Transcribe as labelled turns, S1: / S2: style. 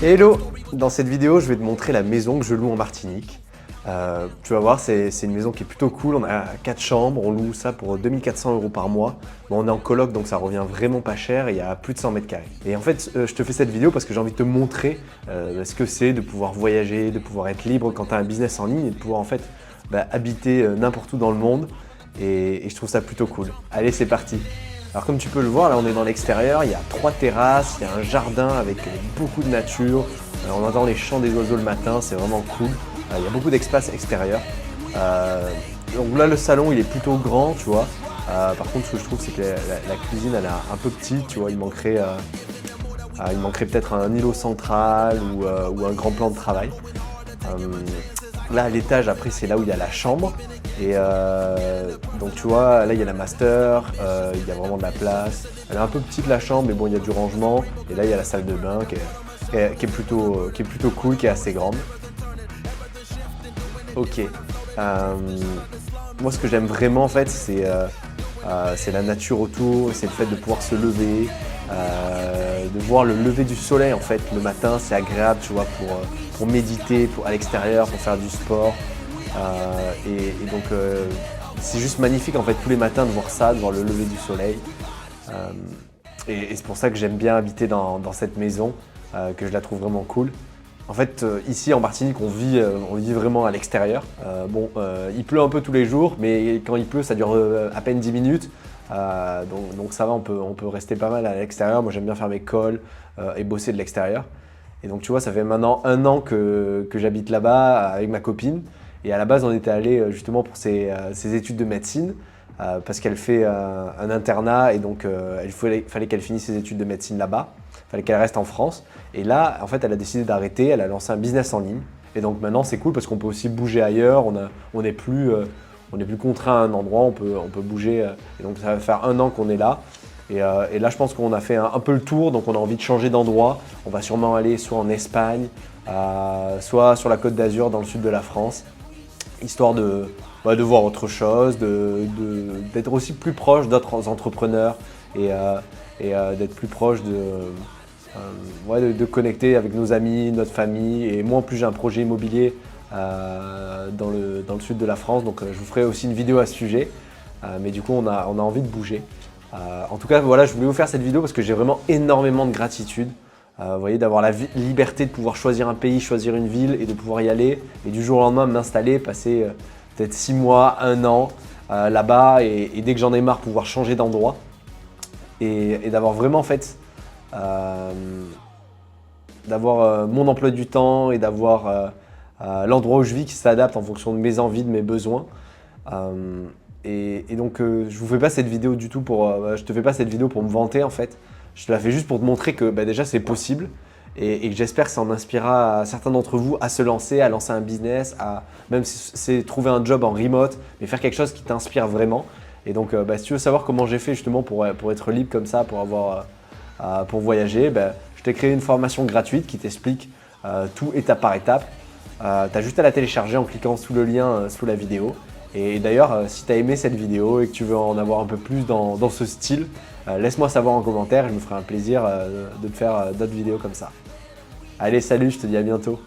S1: Hello! Dans cette vidéo, je vais te montrer la maison que je loue en Martinique. Tu vas voir, c'est une maison qui est plutôt cool. On a 4 chambres, on loue ça pour 2400 € par mois. Bon, on est en coloc, donc ça revient vraiment pas cher et il y a plus de 100 mètres carrés. Et en fait, je te fais cette vidéo parce que j'ai envie de te montrer ce que c'est de pouvoir voyager, de pouvoir être libre quand tu as un business en ligne et de pouvoir en fait habiter n'importe où dans le monde. Et je trouve ça plutôt cool. Allez, c'est parti! Alors comme tu peux le voir, là on est dans l'extérieur, il y a 3 terrasses, il y a un jardin avec beaucoup de nature, on entend les chants des oiseaux le matin, c'est vraiment cool. Il y a beaucoup d'espace extérieur. Donc là le salon il est plutôt grand, tu vois. Par contre ce que je trouve c'est que la cuisine elle est un peu petite, tu vois, il manquerait peut-être un îlot central ou un grand plan de travail. Là à l'étage après c'est là où il y a la chambre. Et donc tu vois, là il y a la master, il y a vraiment de la place. Elle est un peu petite la chambre, mais bon il y a du rangement. Et là il y a la salle de bain qui est plutôt cool, qui est assez grande. Ok. Moi ce que j'aime vraiment en fait c'est la nature autour, c'est le fait de pouvoir se lever, de voir le lever du soleil en fait le matin, c'est agréable tu vois pour méditer, à l'extérieur, pour faire du sport. Et donc c'est juste magnifique en fait tous les matins de voir ça, de voir le lever du soleil. Et c'est pour ça que j'aime bien habiter dans cette maison, que je la trouve vraiment cool. En fait ici en Martinique on vit vraiment à l'extérieur. Il pleut un peu tous les jours, mais quand il pleut ça dure à peine 10 minutes. Donc ça va, on peut rester pas mal à l'extérieur. Moi j'aime bien faire mes calls et bosser de l'extérieur. Et donc tu vois ça fait maintenant 1 an que j'habite là-bas avec ma copine. Et à la base, on était allé justement pour ses études de médecine parce qu'elle fait un internat et donc il fallait qu'elle finisse ses études de médecine là-bas. Il fallait qu'elle reste en France. Et là, en fait, elle a décidé d'arrêter. Elle a lancé un business en ligne. Et donc maintenant, c'est cool parce qu'on peut aussi bouger ailleurs. On n'est plus contraint à un endroit. On peut bouger. Et donc ça va faire 1 an qu'on est là. Et là, je pense qu'on a fait un peu le tour. Donc on a envie de changer d'endroit. On va sûrement aller soit en Espagne, soit sur la Côte d'Azur dans le sud de la France. Histoire de voir autre chose, d'être aussi plus proche d'autres entrepreneurs et d'être plus proche de connecter avec nos amis, notre famille. Et moi en plus j'ai un projet immobilier dans le sud de la France, donc je vous ferai aussi une vidéo à ce sujet. Mais du coup on a envie de bouger. En tout cas voilà, je voulais vous faire cette vidéo parce que j'ai vraiment énormément de gratitude. Vous voyez, d'avoir la liberté de pouvoir choisir un pays, choisir une ville et de pouvoir y aller et du jour au lendemain m'installer, passer peut-être 6 mois, 1 an là-bas et dès que j'en ai marre pouvoir changer d'endroit et d'avoir vraiment en fait d'avoir mon emploi du temps et d'avoir l'endroit où je vis qui s'adapte en fonction de mes envies, de mes besoins. Et donc je vous fais pas cette vidéo du tout je te fais pas cette vidéo pour me vanter en fait. Je te la fais juste pour te montrer que déjà c'est possible et que j'espère que ça en inspirera certains d'entre vous à se lancer, à lancer un business, même si c'est trouver un job en remote, mais faire quelque chose qui t'inspire vraiment. Et donc si tu veux savoir comment j'ai fait justement pour être libre comme ça, pour voyager, je t'ai créé une formation gratuite qui t'explique tout étape par étape. Tu as juste à la télécharger en cliquant sous le lien sous la vidéo. Et d'ailleurs, si tu as aimé cette vidéo et que tu veux en avoir un peu plus dans ce style, laisse-moi savoir en commentaire, je me ferai un plaisir de te faire d'autres vidéos comme ça. Allez, salut, je te dis à bientôt.